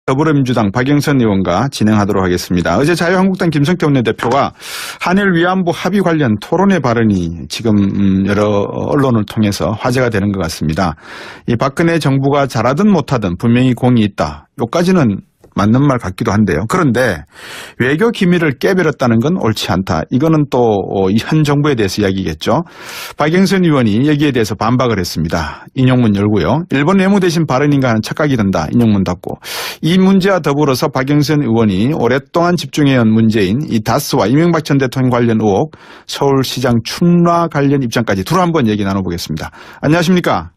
더불어민주당 박영선 의원과 진행하도록 하겠습니다. 어제 자유한국당 김성태 원내대표가 한일 위안부 합의 관련 토론회 발언이 지금 여러 언론을 통해서 화제가 되는 것 같습니다. 이 박근혜 정부가 잘하든 못하든 분명히 공이 있다. 여기까지는 맞는 말 같기도 한데요. 그런데 외교 기밀을 깨버렸다는 건 옳지 않다. 이거는 또 현 정부에 대해서 이야기겠죠. 박영선 의원이 여기에 대해서 반박을 했습니다. 인용문 열고요. 일본 외무 대신 발언인가 하는 착각이 든다. 인용문 닫고. 이 문제와 더불어서 박영선 의원이 오랫동안 집중해온 문제인 이 다스와 이명박 전 대통령 관련 의혹, 서울시장 출마 관련 입장까지 둘 한번 얘기 나눠보겠습니다. 안녕하십니까?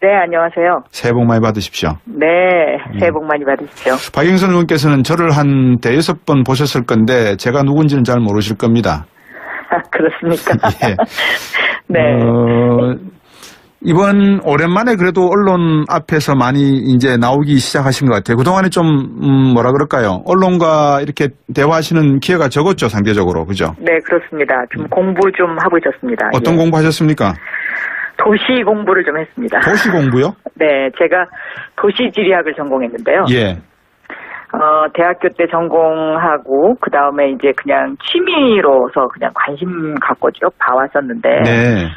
네, 안녕하세요. 새해 복 많이 받으십시오. 네, 새해 복 많이 받으십시오. 박영선 의원께서는 저를 한 대여섯 번 보셨을 건데 제가 누군지는 잘 모르실 겁니다. 아, 그렇습니까? 예. 네. 이번 오랜만에 그래도 언론 앞에서 많이 이제 나오기 시작하신 것 같아요. 그동안에 좀 뭐라 그럴까요? 언론과 이렇게 대화하시는 기회가 적었죠, 상대적으로. 그죠? 네, 그렇습니다. 좀 공부 좀 하고 있었습니다. 어떤 공부하셨습니까? 도시 공부를 좀 했습니다. 도시 공부요? 네, 제가 도시지리학을 전공했는데요. 예. 대학교 때 전공하고 그 다음에 이제 그냥 취미로서 그냥 관심 갖고 쭉 봐왔었는데, 네.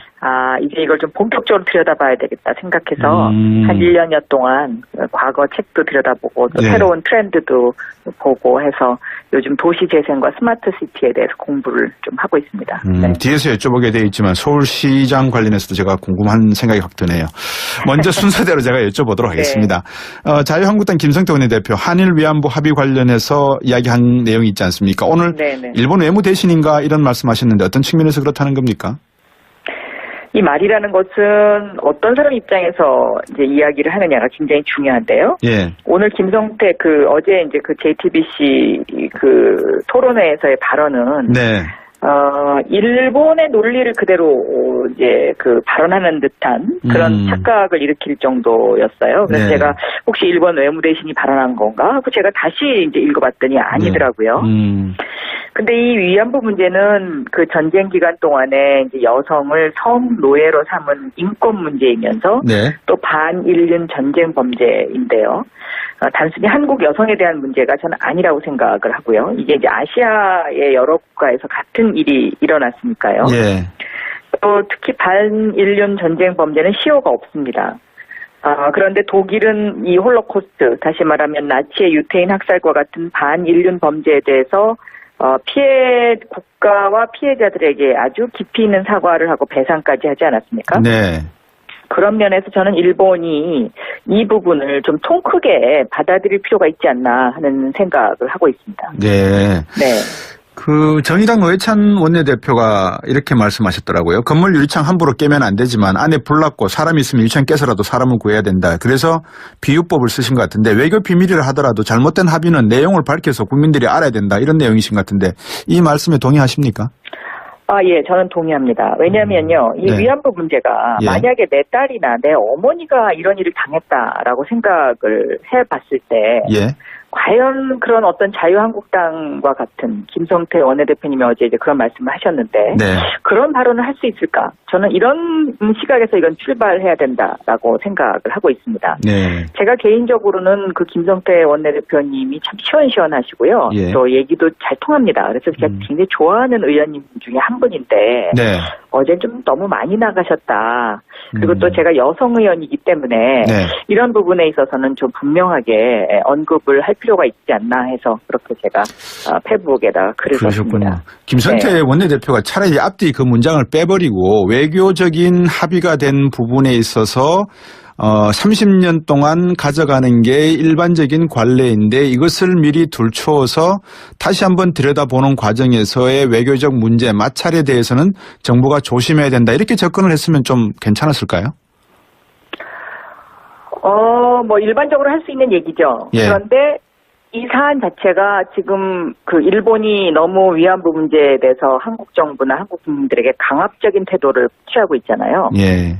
이제 이걸 좀 본격적으로 들여다봐야 되겠다 생각해서 한 1년여 동안 과거 책도 들여다보고 또 네. 새로운 트렌드도 보고 해서 요즘 도시재생과 스마트시티에 대해서 공부를 좀 하고 있습니다. 네. 뒤에서 여쭤보게 되어 있지만 서울시장 관련해서도 제가 궁금한 생각이 확 드네요. 먼저 순서대로 제가 여쭤보도록 하겠습니다. 네. 자유한국당 김성태 원내대표 한일 위안부 합의 관련해서 이야기한 내용이 있지 않습니까? 오늘 네네. 일본 외무 대신인가 이런 말씀하셨는데 어떤 측면에서 그렇다는 겁니까? 이 말이라는 것은 어떤 사람 입장에서 이제 이야기를 하느냐가 굉장히 중요한데요. 예. 오늘 김성태 어제 이제 JTBC 토론회에서의 발언은 네. 일본의 논리를 그대로 이제 발언하는 듯한 그런 착각을 일으킬 정도였어요. 그래서 네. 제가 혹시 일본 외무대신이 발언한 건가 하고 제가 다시 이제 읽어봤더니 아니더라고요. 네. 근데 이 위안부 문제는 그 전쟁 기간 동안에 이제 여성을 성노예로 삼은 인권 문제이면서 네. 또 반인륜 전쟁 범죄인데요. 단순히 한국 여성에 대한 문제가 저는 아니라고 생각을 하고요. 이게 이제 아시아의 여러 국가에서 같은 일이 일어났으니까요. 예. 또 특히 반인륜 전쟁 범죄는 시효가 없습니다. 그런데 독일은 이 홀로코스트, 다시 말하면 나치의 유태인 학살과 같은 반인륜 범죄에 대해서 피해 국가와 피해자들에게 아주 깊이 있는 사과를 하고 배상까지 하지 않았습니까? 네. 그런 면에서 저는 일본이 이 부분을 좀 통 크게 받아들일 필요가 있지 않나 하는 생각을 하고 있습니다. 네. 네. 정의당 노회찬 원내대표가 이렇게 말씀하셨더라고요. 건물 유리창 함부로 깨면 안 되지만 안에 불 났고 사람이 있으면 유리창 깨서라도 사람을 구해야 된다. 그래서 비유법을 쓰신 것 같은데 외교 비밀이라 하더라도 잘못된 합의는 내용을 밝혀서 국민들이 알아야 된다. 이런 내용이신 것 같은데 이 말씀에 동의하십니까? 예, 저는 동의합니다. 왜냐면요, 이 네. 위안부 문제가 예. 만약에 내 딸이나 내 어머니가 이런 일을 당했다라고 생각을 해봤을 때, 예. 과연 그런 어떤 자유한국당과 같은 김성태 원내대표님이 어제 이제 그런 말씀을 하셨는데, 네. 그런 발언을 할 수 있을까? 저는 이런 시각에서 이건 출발해야 된다라고 생각을 하고 있습니다. 네. 제가 개인적으로는 그 김성태 원내대표님이 참 시원시원하시고요. 예. 또 얘기도 잘 통합니다. 그래서 제가 굉장히 좋아하는 의원님 중에 한 분인데 네. 어제 좀 너무 많이 나가셨다. 그리고 또 제가 여성 의원이기 때문에 네. 이런 부분에 있어서는 좀 분명하게 언급을 할 필요가 있지 않나 해서 그렇게 제가 페이스북에다가 글을 썼습니다. 김성태 네. 원내대표가 차라리 앞뒤 그 문장을 빼버리고 외교적인 합의가 된 부분에 있어서 30년 동안 가져가는 게 일반적인 관례인데 이것을 미리 둘러서 다시 한번 들여다보는 과정에서의 외교적 문제, 마찰에 대해서는 정부가 조심해야 된다. 이렇게 접근을 했으면 좀 괜찮았을까요? 일반적으로 할 수 있는 얘기죠. 예. 그런데 이 사안 자체가 지금 일본이 너무 위안부 문제에 대해서 한국 정부나 한국 국민들에게 강압적인 태도를 취하고 있잖아요. 예.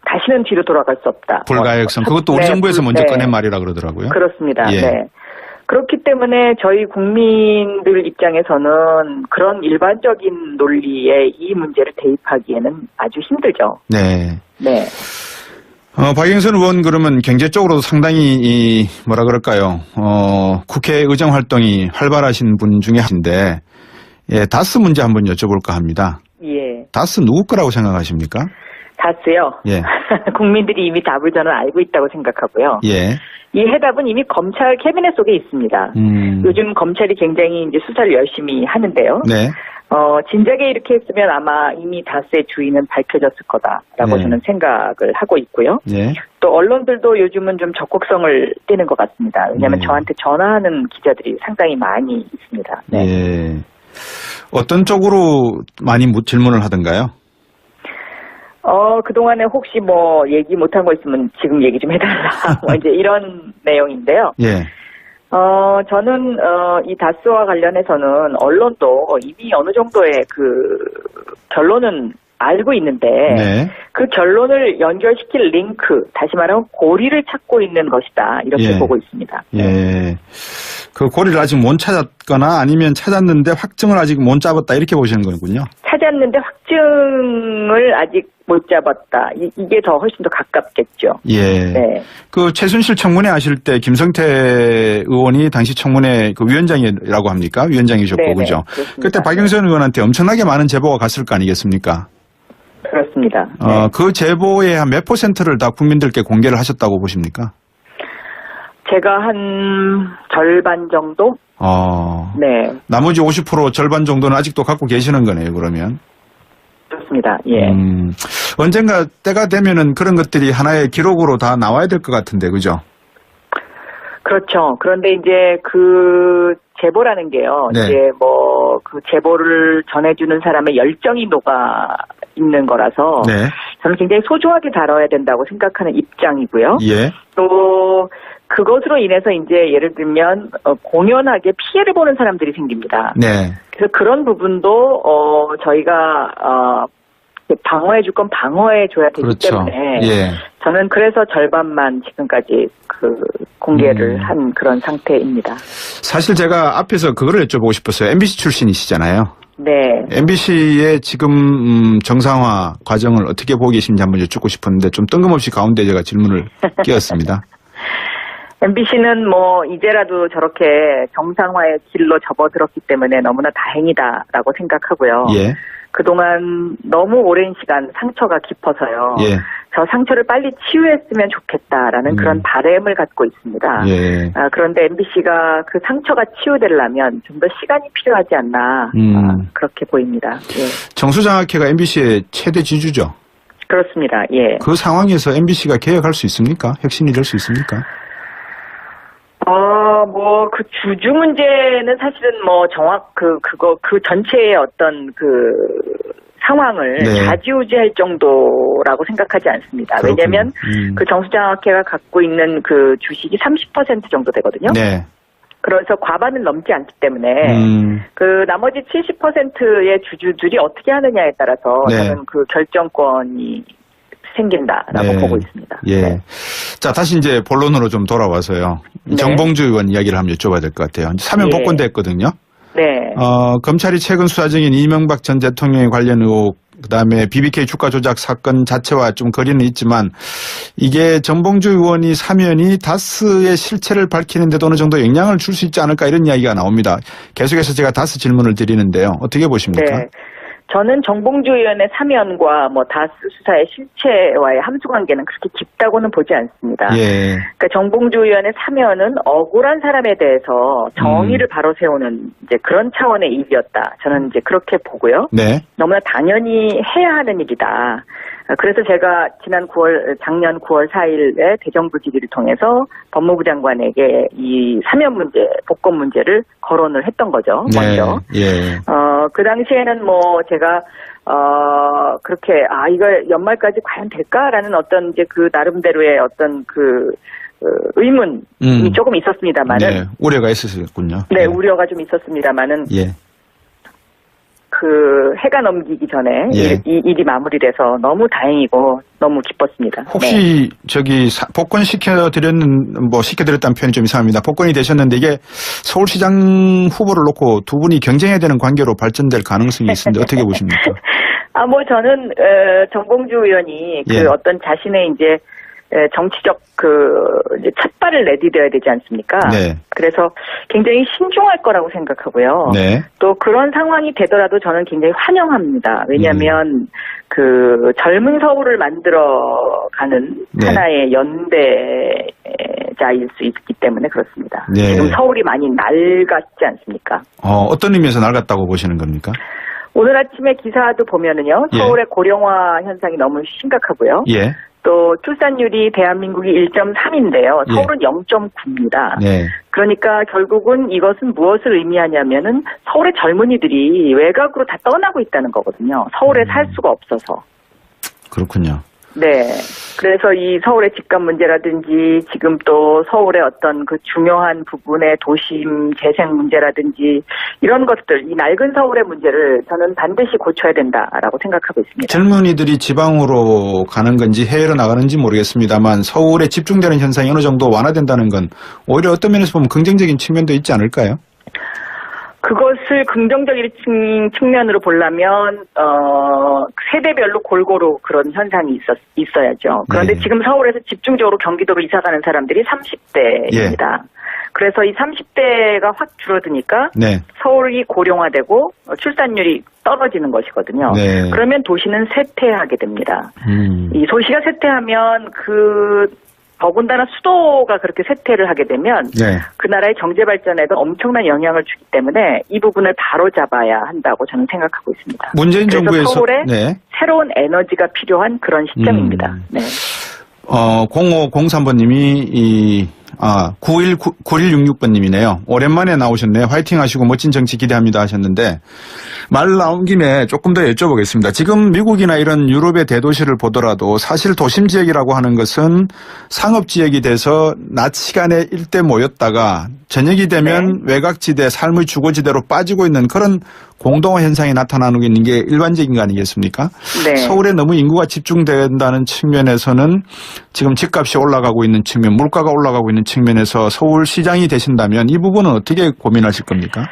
다시는 뒤로 돌아갈 수 없다. 불가역성. 그것도 우리 정부에서 먼저 꺼낸 말이라 그러더라고요. 그렇습니다. 예. 네. 그렇기 때문에 저희 국민들 입장에서는 그런 일반적인 논리에 이 문제를 대입하기에는 아주 힘들죠. 네. 네. 박영선 의원 그러면 경제 쪽으로도 상당히 뭐라 그럴까요? 국회 의정 활동이 활발하신 분 중에 하신데, 예, 다스 문제 한번 여쭤볼까 합니다. 예. 다스 누구 거라고 생각하십니까? 다스요. 예. 국민들이 이미 답을 저는 알고 있다고 생각하고요. 예. 이 해답은 이미 검찰 캐비넷 속에 있습니다. 요즘 검찰이 굉장히 이제 수사를 열심히 하는데요. 네. 진작에 이렇게 했으면 아마 이미 다스의 주인은 밝혀졌을 거다라고 네. 저는 생각을 하고 있고요. 예. 또 언론들도 요즘은 좀 적극성을 띠는 것 같습니다. 왜냐하면 네. 저한테 전화하는 기자들이 상당히 많이 있습니다. 네. 예. 어떤 쪽으로 많이 질문을 하던가요? 그동안에 혹시 뭐 얘기 못한 거 있으면 지금 얘기 좀 해달라. 뭐 이제 이런 내용인데요. 예. 저는, 이 다스와 관련해서는 언론도 이미 어느 정도의 그 결론은 알고 있는데, 네. 그 결론을 연결시킬 링크, 다시 말하면 고리를 찾고 있는 것이다. 이렇게 예. 보고 있습니다. 예. 그 고리를 아직 못 찾았거나 아니면 찾았는데 확증을 아직 못 잡았다 이렇게 보시는 거군요. 찾았는데 확증을 아직 못 잡았다. 이게 더 훨씬 더 가깝겠죠. 예. 네. 그 최순실 청문회 하실 때 김성태 의원이 당시 청문회 그 위원장이라고 합니까? 위원장이셨고, 네네, 그죠? 그렇습니다. 그때 박영선 의원한테 엄청나게 많은 제보가 갔을 거 아니겠습니까? 그렇습니다. 네. 그 제보의 한 몇 퍼센트를 다 국민들께 공개를 하셨다고 보십니까? 제가 한 절반 정도? 네. 나머지 50% 절반 정도는 아직도 갖고 계시는 거네요, 그러면. 그렇습니다. 예. 언젠가 때가 되면은 그런 것들이 하나의 기록으로 다 나와야 될 것 같은데, 그죠? 그렇죠. 그런데 이제 그 제보라는 게요. 네. 이제 뭐 그 제보를 전해주는 사람의 열정이 녹아 있는 거라서 네. 저는 굉장히 소중하게 다뤄야 된다고 생각하는 입장이고요. 예. 또 그것으로 인해서 이제 예를 들면 공연하게 피해를 보는 사람들이 생깁니다. 네. 그래서 그런 부분도 저희가 방어해줄 건 방어해줘야 되기 그렇죠. 때문에 예. 저는 그래서 절반만 지금까지 그 공개를 한 그런 상태입니다. 사실 제가 앞에서 그거를 여쭤보고 싶었어요. MBC 출신이시잖아요. 네. MBC의 지금 정상화 과정을 어떻게 보고 계신지 한번 여쭙고 싶었는데 좀 뜬금없이 가운데 제가 질문을 끼웠습니다. MBC는 뭐 이제라도 저렇게 정상화의 길로 접어들었기 때문에 너무나 다행이다라고 생각하고요. 예. 그동안 너무 오랜 시간 상처가 깊어서요. 예. 저 상처를 빨리 치유했으면 좋겠다라는 그런 바람을 갖고 있습니다. 예. 그런데 MBC가 그 상처가 치유되려면 좀 더 시간이 필요하지 않나 그렇게 보입니다. 예. 정수장학회가 MBC의 최대 지주죠. 그렇습니다. 예. 그 상황에서 MBC가 개혁할 수 있습니까? 혁신이 될 수 있습니까? 뭐, 그 주주 문제는 사실은 뭐 그 전체의 어떤 상황을 네. 좌지우지할 정도라고 생각하지 않습니다. 그렇군요. 왜냐면 그 정수장학회가 갖고 있는 그 주식이 30% 정도 되거든요. 네. 그래서 과반을 넘지 않기 때문에 그 나머지 70%의 주주들이 어떻게 하느냐에 따라서 네. 저는 그 결정권이 생긴다라고 네. 보고 있습니다. 예. 네. 자, 다시 이제 본론으로 좀 돌아와서요. 네. 정봉주 의원 이야기를 한번 여쭤봐야 될 것 같아요. 사면 예. 복권됐거든요. 네. 검찰이 최근 수사 중인 이명박 전 대통령에 관련 의혹, 그다음에 BBK 주가 조작 사건 자체와 좀 거리는 있지만 이게 정봉주 의원이 사면이 다스의 실체를 밝히는 데도 어느 정도 영향을 줄 수 있지 않을까 이런 이야기가 나옵니다. 계속해서 제가 다스 질문을 드리는데요. 어떻게 보십니까? 네. 저는 정봉주 의원의 사면과 뭐 다스 수사의 실체와의 함수관계는 그렇게 깊다고는 보지 않습니다. 예. 그러니까 정봉주 의원의 사면은 억울한 사람에 대해서 정의를 바로 세우는 이제 그런 차원의 일이었다. 저는 이제 그렇게 보고요. 네. 너무나 당연히 해야 하는 일이다. 그래서 제가 작년 9월 4일에 대정부 질의를 통해서 법무부 장관에게 이 사면 문제, 복권 문제를 거론을 했던 거죠. 먼저. 예. 그 당시에는 뭐 제가 그렇게 이거 연말까지 과연 될까라는 어떤 이제 그 나름대로의 어떤 의문이 조금 있었습니다만은. 네. 우려가 있었군요. 네, 우려가 좀 있었습니다만은. 예. 그 해가 넘기기 전에 예. 이 일이 마무리돼서 너무 다행이고 너무 기뻤습니다. 혹시 저기 복권 시켜드렸다는 표현이 좀 이상합니다. 복권이 되셨는데 이게 서울시장 후보를 놓고 두 분이 경쟁해야 되는 관계로 발전될 가능성이 있는데 어떻게 보십니까? 뭐 저는 정봉주 의원이 예. 그 어떤 자신의 이제 정치적 이제 첫발을 내디뎌야 되지 않습니까? 네. 그래서 굉장히 신중할 거라고 생각하고요. 네. 또 그런 상황이 되더라도 저는 굉장히 환영합니다. 왜냐하면 그 젊은 서울을 만들어가는 네. 하나의 연대자일 수 있기 때문에 그렇습니다. 네. 지금 서울이 많이 낡았지 않습니까? 어떤 의미에서 낡았다고 보시는 겁니까? 오늘 아침에 기사도 보면은요, 예. 서울의 고령화 현상이 너무 심각하고요. 예. 또 출산율이 대한민국이 1.3인데요. 예. 서울은 0.9입니다. 네. 그러니까 결국은 이것은 무엇을 의미하냐면은 서울의 젊은이들이 외곽으로 다 떠나고 있다는 거거든요. 서울에 살 수가 없어서. 그렇군요. 네. 그래서 이 서울의 집값 문제라든지 지금 또 서울의 어떤 그 중요한 부분의 도심 재생 문제라든지 이런 것들, 이 낡은 서울의 문제를 저는 반드시 고쳐야 된다라고 생각하고 있습니다. 젊은이들이 지방으로 가는 건지 해외로 나가는지 모르겠습니다만 서울에 집중되는 현상이 어느 정도 완화된다는 건 오히려 어떤 면에서 보면 긍정적인 측면도 있지 않을까요? 그것을 긍정적인 측면으로 보려면 세대별로 골고루 그런 현상이 있어야죠. 그런데 네. 지금 서울에서 집중적으로 경기도로 이사가는 사람들이 30대입니다. 그래서 이 30대가 확 줄어드니까 네. 서울이 고령화되고 출산율이 떨어지는 것이거든요. 네. 그러면 도시는 쇠퇴하게 됩니다. 이 도시가 쇠퇴하면 더군다나 수도가 그렇게 쇠퇴를 하게 되면 네. 그 나라의 경제 발전에도 엄청난 영향을 주기 때문에 이 부분을 바로 잡아야 한다고 저는 생각하고 있습니다. 문재인 그래서 정부에서 서울에 네. 새로운 에너지가 필요한 그런 시점입니다. 네. 0503번님이 9166번님이네요. 오랜만에 나오셨네요. 화이팅 하시고 멋진 정치 기대합니다 하셨는데 말 나온 김에 조금 더 여쭤보겠습니다. 지금 미국이나 이런 유럽의 대도시를 보더라도 사실 도심 지역이라고 하는 것은 상업 지역이 돼서 낮 시간에 일대 모였다가 저녁이 되면 외곽지대 삶의 주거지대로 빠지고 있는 그런 공동화 현상이 나타나는 게 일반적인 거 아니겠습니까? 네. 서울에 너무 인구가 집중된다는 측면에서는 지금 집값이 올라가고 있는 측면, 물가가 올라가고 있는 측면에서 서울시장이 되신다면 이 부분은 어떻게 고민하실 겁니까?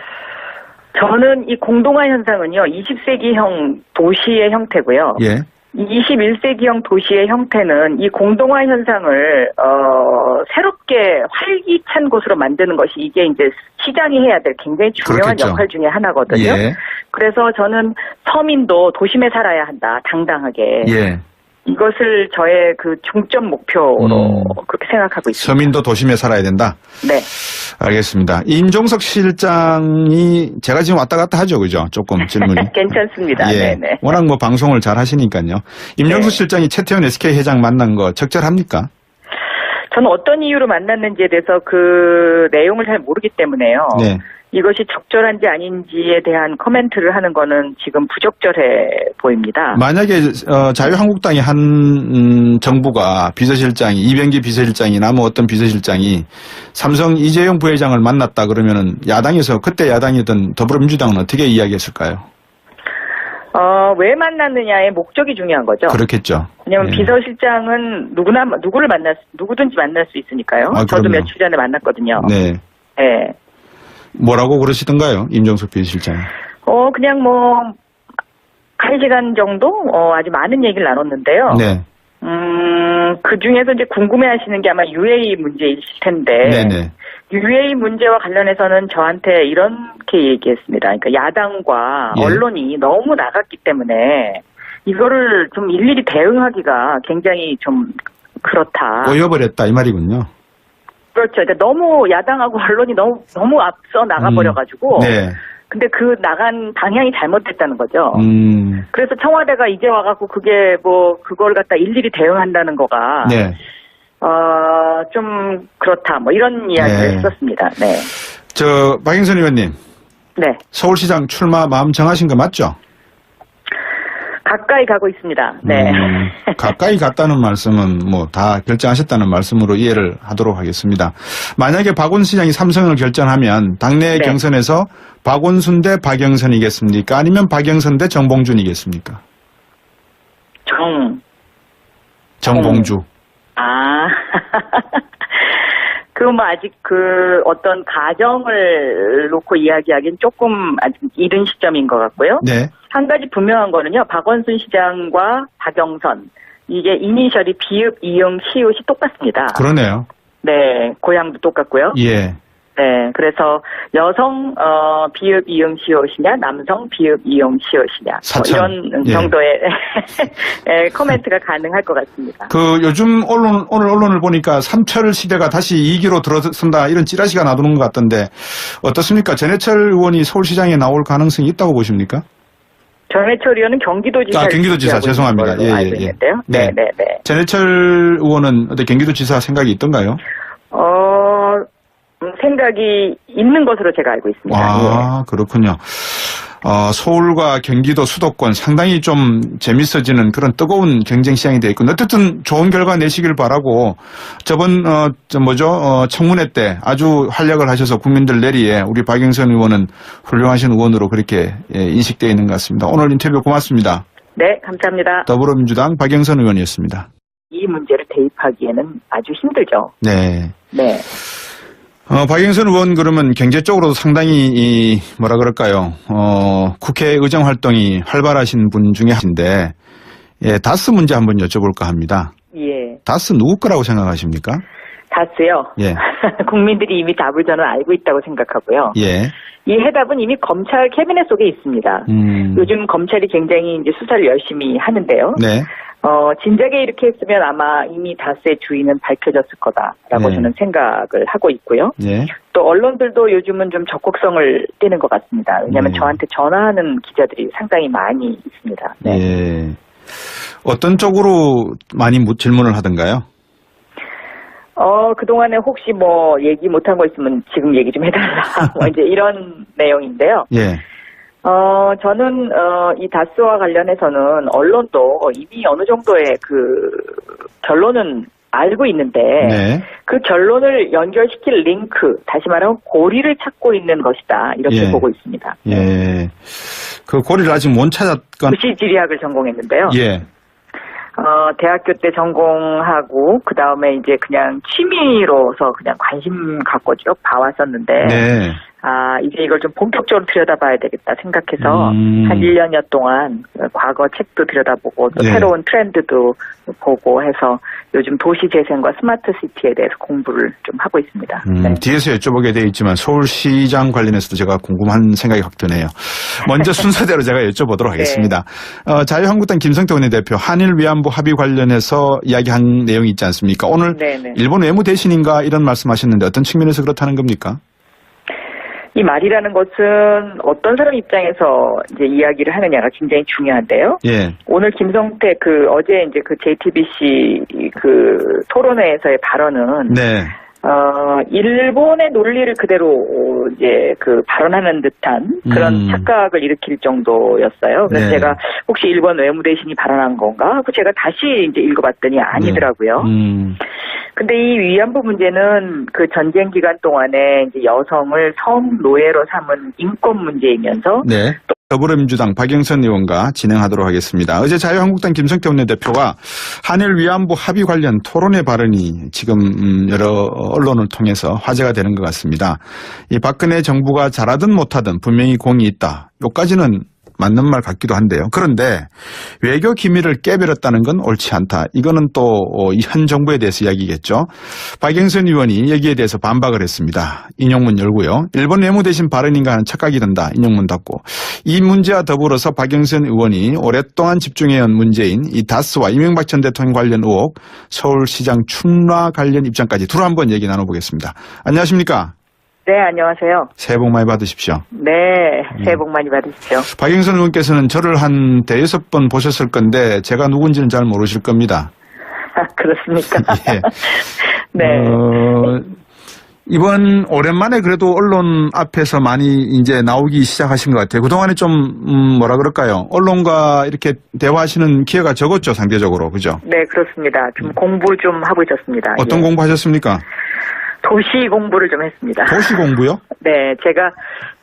저는 이 공동화 현상은요, 20세기형 도시의 형태고요. 예. 21세기형 도시의 형태는 이 공동화 현상을 새롭게 활기찬 곳으로 만드는 것이 이게 이제 시장이 해야 될 굉장히 중요한 그렇겠죠. 역할 중에 하나거든요. 예. 그래서 저는 서민도 도심에 살아야 한다, 당당하게. 예. 이것을 저의 그 중점 목표로 그렇게 생각하고 있습니다. 서민도 도심에 살아야 된다? 네. 알겠습니다. 임종석 실장이 제가 지금 왔다 갔다 하죠, 그죠? 조금 질문이. 괜찮습니다. 예. 네네. 워낙 뭐 방송을 잘 하시니까요. 임종석 네. 실장이 최태원 SK 회장 만난 거 적절합니까? 저는 어떤 이유로 만났는지에 대해서 그 내용을 잘 모르기 때문에요. 네. 이것이 적절한지 아닌지에 대한 코멘트를 하는 거는 지금 부적절해 보입니다. 만약에 자유한국당의 한 정부가 비서실장이 이병기 비서실장이나 뭐 어떤 비서실장이 삼성 이재용 부회장을 만났다 그러면은 야당에서 그때 야당이던 더불어민주당은 어떻게 이야기했을까요? 왜 만났느냐의 목적이 중요한 거죠. 그렇겠죠. 왜냐하면 예. 비서실장은 누구든지 만날 수 있으니까요. 저도 그럼요. 며칠 전에 만났거든요. 네. 네. 뭐라고 그러시던가요? 임종석 비서실장이. 그냥 뭐 1시간 정도 아주 많은 얘기를 나눴는데요. 네. 그 중에서 이제 궁금해 하시는 게 아마 UA 문제이실 텐데. 네네. UA 문제와 관련해서는 저한테 이렇게 얘기했습니다. 그러니까 야당과 예. 언론이 너무 나갔기 때문에 이거를 좀 일일이 대응하기가 굉장히 좀 그렇다. 꼬여버렸다 이 말이군요. 그렇죠. 그러니까 너무 야당하고 언론이 너무 앞서 나가버려가지고. 네. 근데 그 나간 방향이 잘못됐다는 거죠. 그래서 청와대가 이제 와갖고 그게 뭐 그걸 갖다 일일이 대응한다는 거가. 네. 좀 그렇다. 뭐 이런 이야기를 네. 했었습니다. 네. 박영선 의원님. 네. 서울시장 출마 마음 정하신 거 맞죠? 가까이 가고 있습니다. 네. 가까이 갔다는 말씀은 뭐 다 결정하셨다는 말씀으로 이해를 하도록 하겠습니다. 만약에 박원순 시장이 삼성을 결정하면 당내 네. 경선에서 박원순 대 박영선이겠습니까? 아니면 박영선 대 정봉준이겠습니까? 정봉주. 그건 뭐 아직 그 어떤 가정을 놓고 이야기하기엔 조금 아직 이른 시점인 것 같고요. 네. 한 가지 분명한 거는요. 박원순 시장과 박영선 이게 이니셜이 비읍, 이응, 시옷이 똑같습니다. 그러네요. 네, 고향도 똑같고요. 예. 네, 그래서 여성 비읍, 이응, 시옷이냐, 남성 비읍, 이응, 시옷이냐, 이런 예. 정도의 코멘트가 가능할 것 같습니다. 요즘 오늘 언론을 보니까 삼철 시대가 다시 2기로 들어선다 이런 찌라시가 나도는 것 같던데 어떻습니까? 전해철 의원이 서울시장에 나올 가능성이 있다고 보십니까? 전해철 의원은 경기도지사. 경기도지사 죄송합니다. 예, 알고 있는데요. 네. 전해철 의원은 어때 경기도지사 생각이 있던가요? 생각이 있는 것으로 제가 알고 있습니다. 아, 그렇군요. 서울과 경기도 수도권 상당히 좀 재밌어지는 그런 뜨거운 경쟁 시장이 되어 있고, 어쨌든 좋은 결과 내시길 바라고, 저번, 청문회 때 아주 활약을 하셔서 국민들 내리에 우리 박영선 의원은 훌륭하신 의원으로 그렇게 인식되어 있는 것 같습니다. 오늘 인터뷰 고맙습니다. 네, 감사합니다. 더불어민주당 박영선 의원이었습니다. 이 문제를 대입하기에는 아주 힘들죠. 네. 네. 박영선 의원 그러면 경제 쪽으로도 상당히 국회 의정 활동이 활발하신 분 중에 하신데, 예, 다스 문제 한번 여쭤볼까 합니다. 예. 다스 누구 거라고 생각하십니까? 다스요? 예. 국민들이 이미 답을 저는 알고 있다고 생각하고요. 예. 이 해답은 이미 검찰 캐비넷 속에 있습니다. 요즘 검찰이 굉장히 이제 수사를 열심히 하는데요. 네. 진작에 이렇게 했으면 아마 이미 다스의 주인은 밝혀졌을 거다라고 네. 저는 생각을 하고 있고요. 예. 또 언론들도 요즘은 좀 적극성을 띠는 것 같습니다. 왜냐하면 저한테 전화하는 기자들이 상당히 많이 있습니다. 네. 예. 어떤 쪽으로 많이 질문을 하던가요? 그동안에 혹시 얘기 못한 거 있으면 지금 얘기 좀 해달라. 이제 이런 내용인데요. 예. 저는, 이 다스와 관련해서는 언론도 이미 어느 정도의 결론은 알고 있는데, 네. 그 결론을 연결시킬 링크, 다시 말하면 고리를 찾고 있는 것이다. 이렇게 예. 보고 있습니다. 예. 그 고리를 아직 못 찾았건. 도시지리학을 전공했는데요. 예. 대학교 때 전공하고, 그 다음에 이제 그냥 취미로서 그냥 관심 갖고 쭉 봐왔었는데, 네. 이제 이걸 좀 본격적으로 들여다봐야 되겠다 생각해서 한 1년여 동안 과거 책도 들여다보고 또 네. 새로운 트렌드도 보고 해서 요즘 도시재생과 스마트시티에 대해서 공부를 좀 하고 있습니다. 네. 뒤에서 여쭤보게 되어 있지만 서울시장 관련해서도 제가 궁금한 생각이 확 드네요. 먼저 순서대로 제가 여쭤보도록 하겠습니다. 자유한국당 김성태 원내대표 한일 위안부 합의 관련해서 이야기한 내용이 있지 않습니까? 오늘 네네. 일본 외무대신인가 이런 말씀하셨는데 어떤 측면에서 그렇다는 겁니까? 이 말이라는 것은 어떤 사람 입장에서 이제 이야기를 하느냐가 굉장히 중요한데요. 예. 오늘 김성태 어제 이제 JTBC 토론회에서의 발언은 네. 일본의 논리를 그대로 이제 발언하는 듯한 그런 착각을 일으킬 정도였어요. 그래서 네. 제가 혹시 일본 외무대신이 발언한 건가 하고 제가 다시 이제 읽어봤더니 아니더라고요. 근데 이 위안부 문제는 그 전쟁 기간 동안에 이제 여성을 성노예로 삼은 인권 문제이면서 네. 더불어민주당 박영선 의원과 진행하도록 하겠습니다. 어제 자유한국당 김성태 원내대표가 한일 위안부 합의 관련 토론회 발언이 지금 여러 언론을 통해서 화제가 되는 것 같습니다. 이 박근혜 정부가 잘하든 못하든 분명히 공이 있다. 요까지는 맞는 말 같기도 한데요. 그런데 외교 기밀을 깨버렸다는 건 옳지 않다. 이거는 또 현 정부에 대해서 이야기겠죠. 박영선 의원이 여기에 대해서 반박을 했습니다. 인용문 열고요. 일본 외무대신 발언인가 하는 착각이 든다. 인용문 닫고. 이 문제와 더불어서 박영선 의원이 오랫동안 집중해온 문제인 이 다스와 이명박 전 대통령 관련 의혹, 서울시장 출마 관련 입장까지 둘 한번 얘기 나눠보겠습니다. 안녕하십니까? 네, 안녕하세요. 새해 복 많이 받으십시오. 네, 새해 복 많이 받으십시오. 박영선 의원께서는 저를 한 5번 보셨을 건데 제가 누군지는 잘 모르실 겁니다. 그렇습니까? 예. 네. 이번 오랜만에 그래도 언론 앞에서 많이 이제 나오기 시작하신 것 같아요. 그동안에 좀 뭐라 그럴까요? 언론과 이렇게 대화하시는 기회가 적었죠, 상대적으로. 그죠? 네, 그렇습니다. 좀 공부를 좀 하고 있었습니다. 어떤 예. 공부하셨습니까? 도시 공부를 좀 했습니다. 도시 공부요? 네, 제가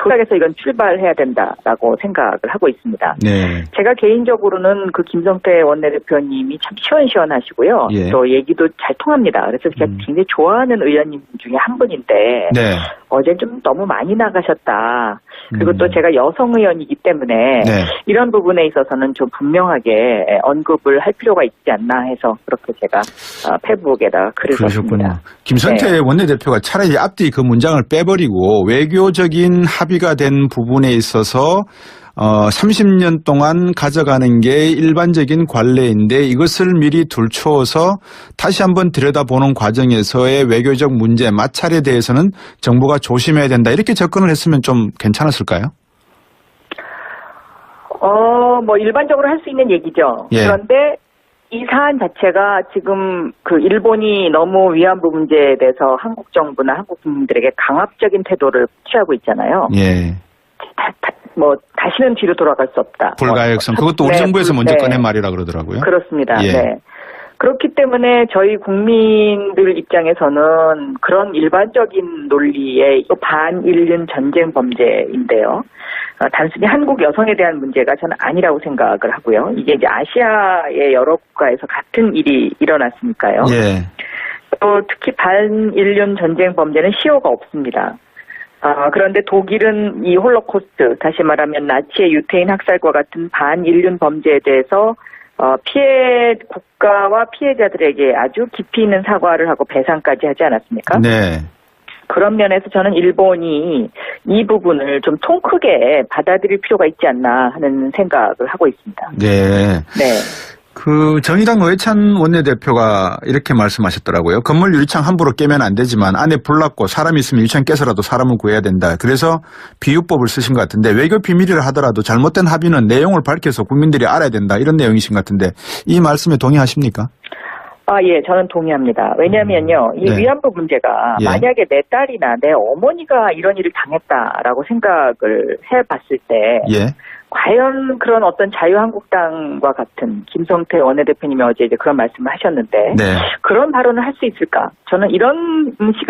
도시에서 이건 출발해야 된다라고 생각을 하고 있습니다. 네. 제가 개인적으로는 김성태 원내대표님이 참 시원시원하시고요. 예. 또 얘기도 잘 통합니다. 그래서 제가 굉장히 좋아하는 의원님 중에 한 분인데 네. 어제 좀 너무 많이 나가셨다. 그리고 또 제가 여성 의원이기 때문에 네. 이런 부분에 있어서는 좀 분명하게 언급을 할 필요가 있지 않나 해서 그렇게 제가 페이스북에다가 글을 썼습니다. 김성태 네. 원내대표가 차라리 앞뒤 그 문장을 빼버리고 외교적인 합의가 된 부분에 있어서 30년 동안 가져가는 게 일반적인 관례인데 이것을 미리 둘러서 다시 한번 들여다보는 과정에서의 외교적 문제, 마찰에 대해서는 정부가 조심해야 된다. 이렇게 접근을 했으면 좀 괜찮았을까요? 뭐 일반적으로 할 수 있는 얘기죠. 예. 그런데 이 사안 자체가 지금 그 일본이 너무 위안부 문제에 대해서 한국 정부나 한국 국민들에게 강압적인 태도를 취하고 있잖아요. 예. 다시는 뒤로 돌아갈 수 없다. 불가역성. 그것도 우리 네, 정부에서 먼저 네. 꺼낸 말이라 그러더라고요. 그렇습니다. 예. 네. 그렇기 때문에 저희 국민들 입장에서는 그런 일반적인 논리의 반인륜 전쟁 범죄인데요. 단순히 한국 여성에 대한 문제가 저는 아니라고 생각을 하고요. 이게 이제 아시아의 여러 국가에서 같은 일이 일어났으니까요. 예. 또 특히 반인륜 전쟁 범죄는 시효가 없습니다. 그런데 독일은 이 홀로코스트, 다시 말하면 나치의 유태인 학살과 같은 반인륜 범죄에 대해서 피해 국가와 피해자들에게 아주 깊이 있는 사과를 하고 배상까지 하지 않았습니까? 네. 그런 면에서 저는 일본이 이 부분을 좀 통 크게 받아들일 필요가 있지 않나 하는 생각을 하고 있습니다. 네. 네. 그 정의당 노회찬 원내대표가 이렇게 말씀하셨더라고요. 건물 유리창 함부로 깨면 안 되지만 안에 불 났고 사람이 있으면 유리창 깨서라도 사람을 구해야 된다. 그래서 비유법을 쓰신 것 같은데 외교 비밀이라 하더라도 잘못된 합의는 내용을 밝혀서 국민들이 알아야 된다. 이런 내용이신 것 같은데 이 말씀에 동의하십니까? 예, 저는 동의합니다. 왜냐면요, 이 네. 위안부 문제가 예. 만약에 내 딸이나 내 어머니가 이런 일을 당했다라고 생각을 해봤을 때, 예. 과연 그런 어떤 자유한국당과 같은 김성태 원내대표님이 어제 이제 그런 말씀을 하셨는데, 네. 그런 발언을 할 수 있을까? 저는 이런 시각